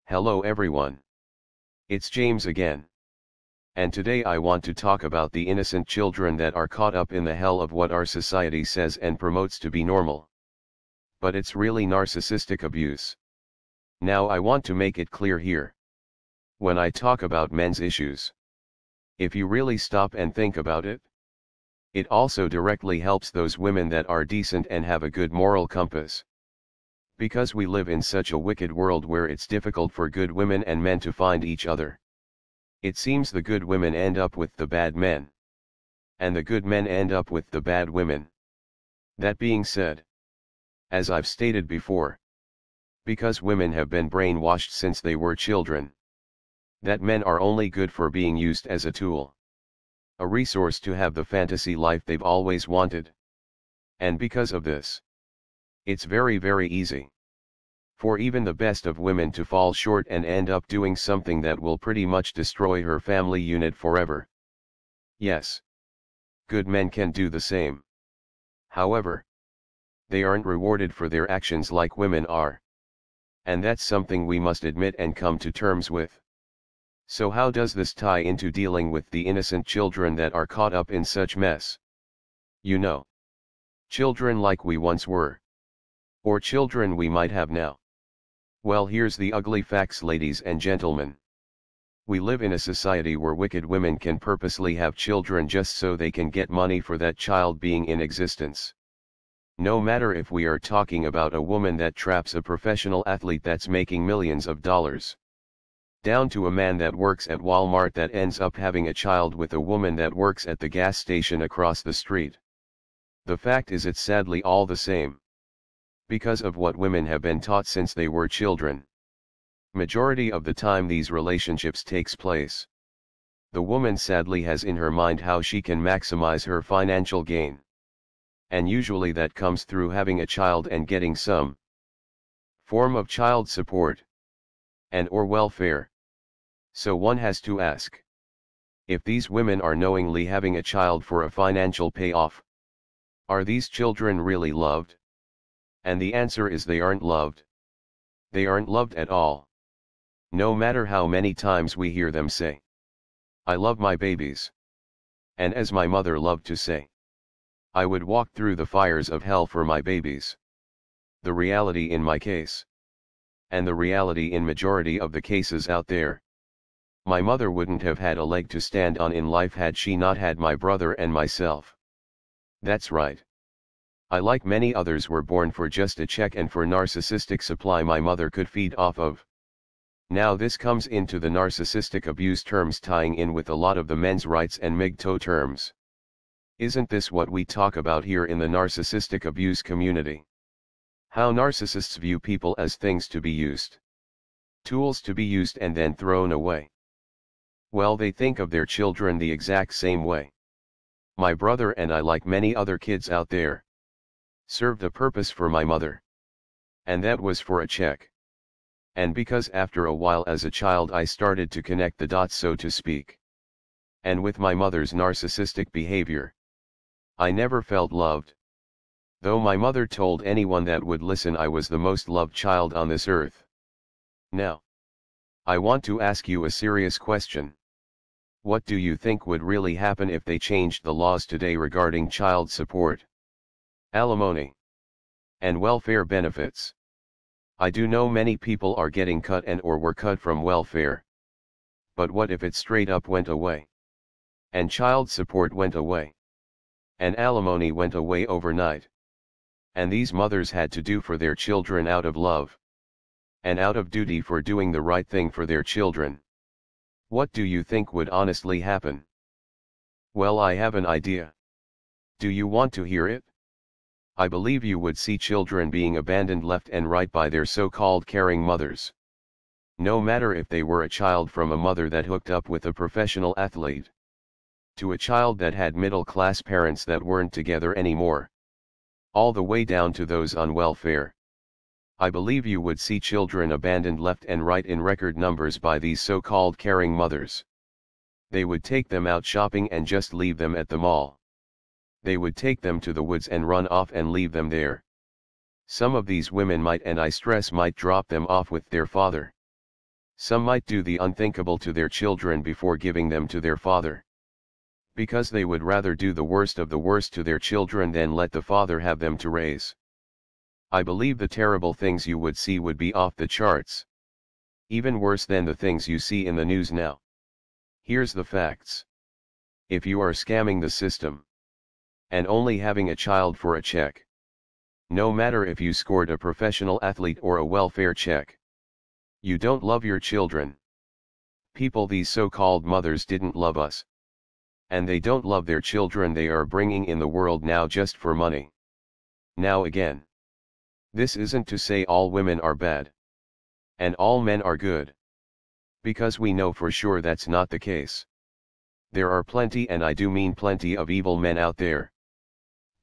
Hello everyone. It's James again. And today I want to talk about the innocent children that are caught up in the hell of what our society says and promotes to be normal. But it's really narcissistic abuse. Now I want to make it clear here. When I talk about men's issues, if you really stop and think about it, it also directly helps those women that are decent and have a good moral compass. Because we live in such a wicked world where it's difficult for good women and men to find each other. It seems the good women end up with the bad men. And the good men end up with the bad women. That being said, as I've stated before, because women have been brainwashed since they were children, that men are only good for being used as a tool. A resource to have the fantasy life they've always wanted. And because of this, it's very easy for even the best of women to fall short and end up doing something that will pretty much destroy her family unit forever. Yes, good men can do the same. However, they aren't rewarded for their actions like women are. And that's something we must admit and come to terms with. So how does this tie into dealing with the innocent children that are caught up in such mess? You know, children like we once were. Or children we might have now. Well, here's the ugly facts, ladies and gentlemen. We live in a society where wicked women can purposely have children just so they can get money for that child being in existence. No matter if we are talking about a woman that traps a professional athlete that's making millions of dollars, down to a man that works at Walmart that ends up having a child with a woman that works at the gas station across the street. The fact is, it's sadly all the same. Because of what women have been taught since they were children. Majority of the time these relationships takes place, the woman sadly has in her mind how she can maximize her financial gain. And usually that comes through having a child and getting some form of child support and or welfare. So one has to ask, if these women are knowingly having a child for a financial payoff, are these children really loved? And the answer is they aren't loved. They aren't loved at all. No matter how many times we hear them say, I love my babies. And as my mother loved to say, I would walk through the fires of hell for my babies. The reality in my case, and the reality in majority of the cases out there, my mother wouldn't have had a leg to stand on in life had she not had my brother and myself. That's right. I, like many others, were born for just a check and for narcissistic supply my mother could feed off of. Now this comes into the narcissistic abuse terms, tying in with a lot of the men's rights and MGTOW terms. Isn't this what we talk about here in the narcissistic abuse community? How narcissists view people as things to be used. Tools to be used and then thrown away. Well, they think of their children the exact same way. My brother and I, like many other kids out there, served a purpose for my mother. And that was for a check. And because after a while as a child I started to connect the dots, so to speak. And with my mother's narcissistic behavior, I never felt loved. Though my mother told anyone that would listen I was the most loved child on this earth. Now, I want to ask you a serious question. What do you think would really happen if they changed the laws today regarding child support, alimony, and welfare benefits? I do know many people are getting cut and or were cut from welfare. But what if it straight up went away? And child support went away? And alimony went away overnight? And these mothers had to do for their children out of love, and out of duty for doing the right thing for their children. What do you think would honestly happen? Well, I have an idea. Do you want to hear it? I believe you would see children being abandoned left and right by their so-called caring mothers. No matter if they were a child from a mother that hooked up with a professional athlete, to a child that had middle-class parents that weren't together anymore, all the way down to those on welfare. I believe you would see children abandoned left and right in record numbers by these so-called caring mothers. They would take them out shopping and just leave them at the mall. They would take them to the woods and run off and leave them there. Some of these women might, and I stress might, drop them off with their father. Some might do the unthinkable to their children before giving them to their father. Because they would rather do the worst of the worst to their children than let the father have them to raise. I believe the terrible things you would see would be off the charts. Even worse than the things you see in the news now. Here's the facts. If you are scamming the system, and only having a child for a check, no matter if you scored a professional athlete or a welfare check, you don't love your children. People, these so-called mothers, didn't love us. And they don't love their children they are bringing in the world now just for money. Now again, this isn't to say all women are bad, and all men are good. Because we know for sure that's not the case. There are plenty, and I do mean plenty, of evil men out there.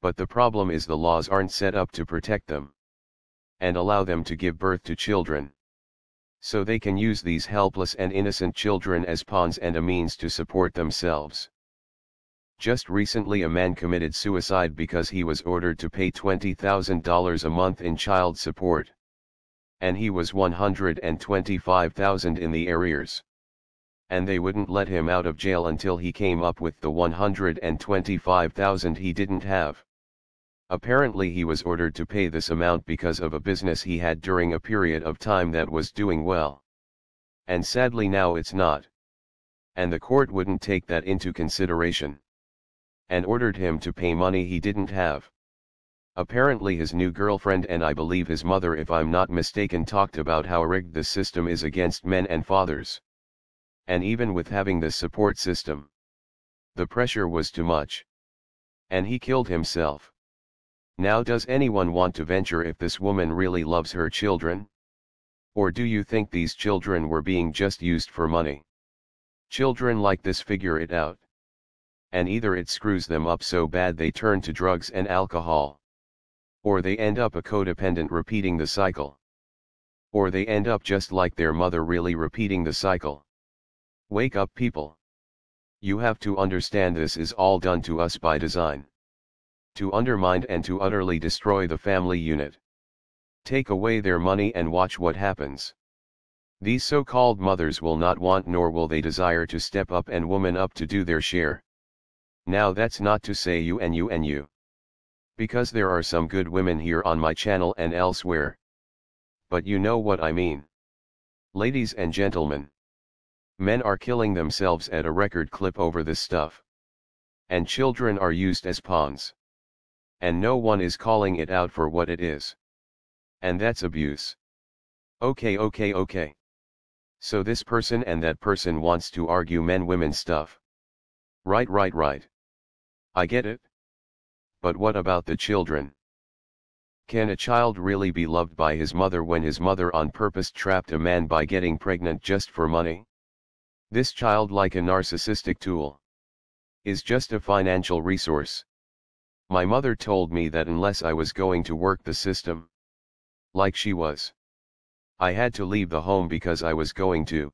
But the problem is the laws aren't set up to protect them, and allow them to give birth to children. So they can use these helpless and innocent children as pawns and a means to support themselves. Just recently a man committed suicide because he was ordered to pay $20,000 a month in child support. And he was $125,000 in the arrears. And they wouldn't let him out of jail until he came up with the $125,000 he didn't have. Apparently he was ordered to pay this amount because of a business he had during a period of time that was doing well. And sadly now it's not. And the court wouldn't take that into consideration, and ordered him to pay money he didn't have. Apparently his new girlfriend, and I believe his mother if I'm not mistaken, talked about how rigged the system is against men and fathers. And even with having this support system, the pressure was too much. And he killed himself. Now does anyone want to venture if this woman really loves her children? Or do you think these children were being just used for money? Children like this figure it out. And either it screws them up so bad they turn to drugs and alcohol, or they end up a codependent repeating the cycle, or they end up just like their mother, really repeating the cycle. Wake up, people. You have to understand this is all done to us by design. To undermine and to utterly destroy the family unit. Take away their money and watch what happens. These so-called mothers will not want nor will they desire to step up and woman up to do their share. Now that's not to say you and you and you. Because there are some good women here on my channel and elsewhere. But you know what I mean. Ladies and gentlemen. Men are killing themselves at a record clip over this stuff. And children are used as pawns. And no one is calling it out for what it is. And that's abuse. Okay. So this person and that person wants to argue men-women stuff. Right. I get it. But what about the children? Can a child really be loved by his mother when his mother on purpose trapped a man by getting pregnant just for money? This child, like a narcissistic tool, is just a financial resource. My mother told me that unless I was going to work the system, like she was, I had to leave the home because I was going to,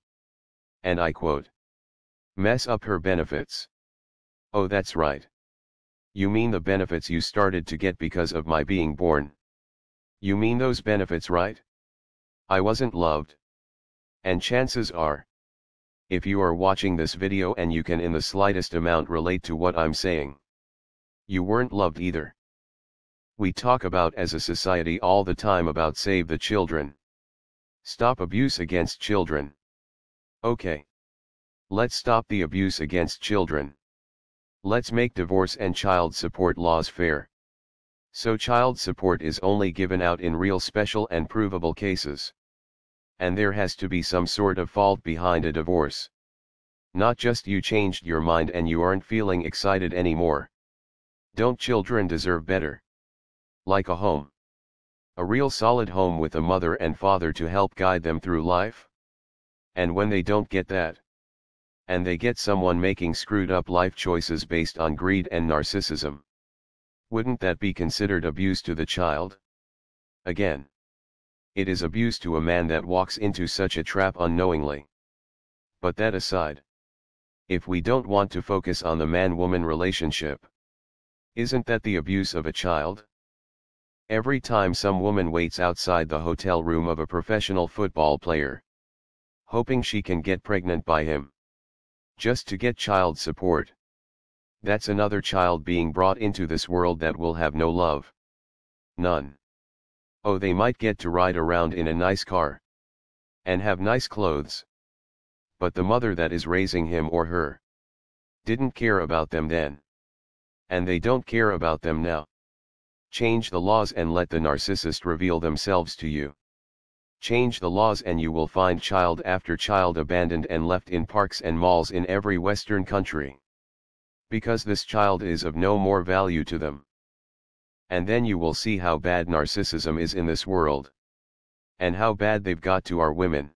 and I quote, mess up her benefits. Oh, that's right. You mean the benefits you started to get because of my being born? You mean those benefits, right? I wasn't loved. And chances are, if you are watching this video and you can in the slightest amount relate to what I'm saying, you weren't loved either. We talk about as a society all the time about save the children. Stop abuse against children. Okay. Let's stop the abuse against children. Let's make divorce and child support laws fair. So child support is only given out in real special and provable cases. And there has to be some sort of fault behind a divorce. Not just you changed your mind and you aren't feeling excited anymore. Don't children deserve better? Like a home. A real solid home with a mother and father to help guide them through life? And when they don't get that, and they get someone making screwed up life choices based on greed and narcissism, wouldn't that be considered abuse to the child? Again, it is abuse to a man that walks into such a trap unknowingly. But that aside, if we don't want to focus on the man-woman relationship, isn't that the abuse of a child? Every time some woman waits outside the hotel room of a professional football player, hoping she can get pregnant by him. Just to get child support. That's another child being brought into this world that will have no love. None. Oh, they might get to ride around in a nice car. And have nice clothes. But the mother that is raising him or her didn't care about them then. And they don't care about them now. Change the laws and let the narcissist reveal themselves to you. Change the laws and you will find child after child abandoned and left in parks and malls in every Western country. Because this child is of no more value to them. And then you will see how bad narcissism is in this world. And how bad they've got to our women.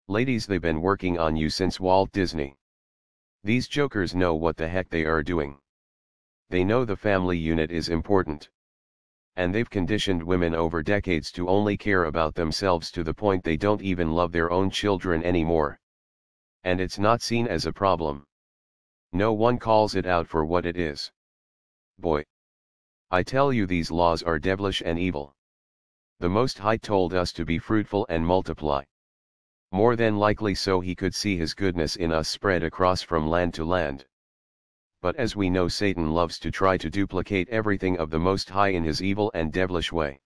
Ladies, they've been working on you since Walt Disney. These jokers know what the heck they are doing. They know the family unit is important. And they've conditioned women over decades to only care about themselves to the point they don't even love their own children anymore. And it's not seen as a problem. No one calls it out for what it is. Boy, I tell you, these laws are devilish and evil. The Most High told us to be fruitful and multiply. More than likely so he could see his goodness in us spread across from land to land. But as we know, Satan loves to try to duplicate everything of the Most High in his evil and devilish way.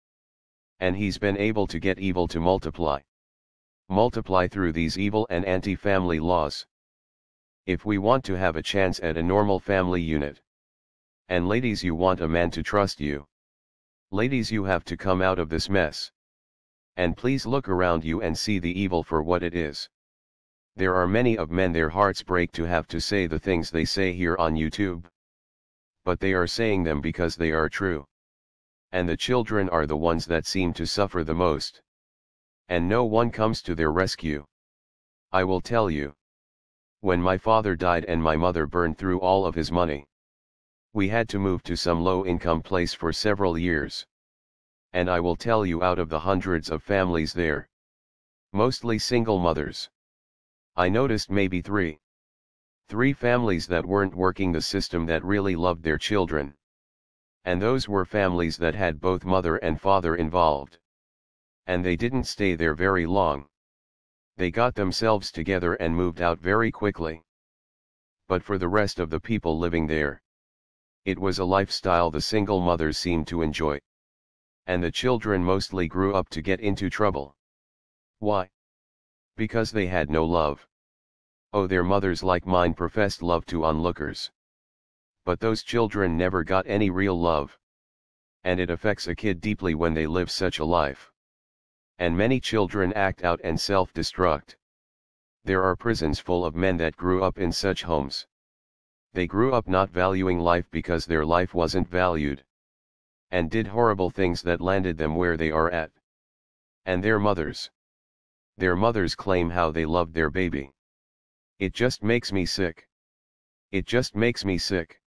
And he's been able to get evil to multiply. Multiply through these evil and anti-family laws. If we want to have a chance at a normal family unit. And ladies, you want a man to trust you. Ladies, you have to come out of this mess. And please look around you and see the evil for what it is. There are many of men their hearts break to have to say the things they say here on YouTube. But they are saying them because they are true. And the children are the ones that seem to suffer the most. And no one comes to their rescue. I will tell you. When my father died and my mother burned through all of his money, we had to move to some low-income place for several years. And I will tell you, out of the hundreds of families there, mostly single mothers, I noticed maybe three families that weren't working the system, that really loved their children. And those were families that had both mother and father involved. And they didn't stay there very long. They got themselves together and moved out very quickly. But for the rest of the people living there, it was a lifestyle the single mothers seemed to enjoy. And the children mostly grew up to get into trouble. Why? Because they had no love. Oh, their mothers like mine professed love to onlookers. But those children never got any real love. And it affects a kid deeply when they live such a life. And many children act out and self-destruct. There are prisons full of men that grew up in such homes. They grew up not valuing life because their life wasn't valued. And did horrible things that landed them where they are at. And their mothers claim how they loved their baby. It just makes me sick. It just makes me sick.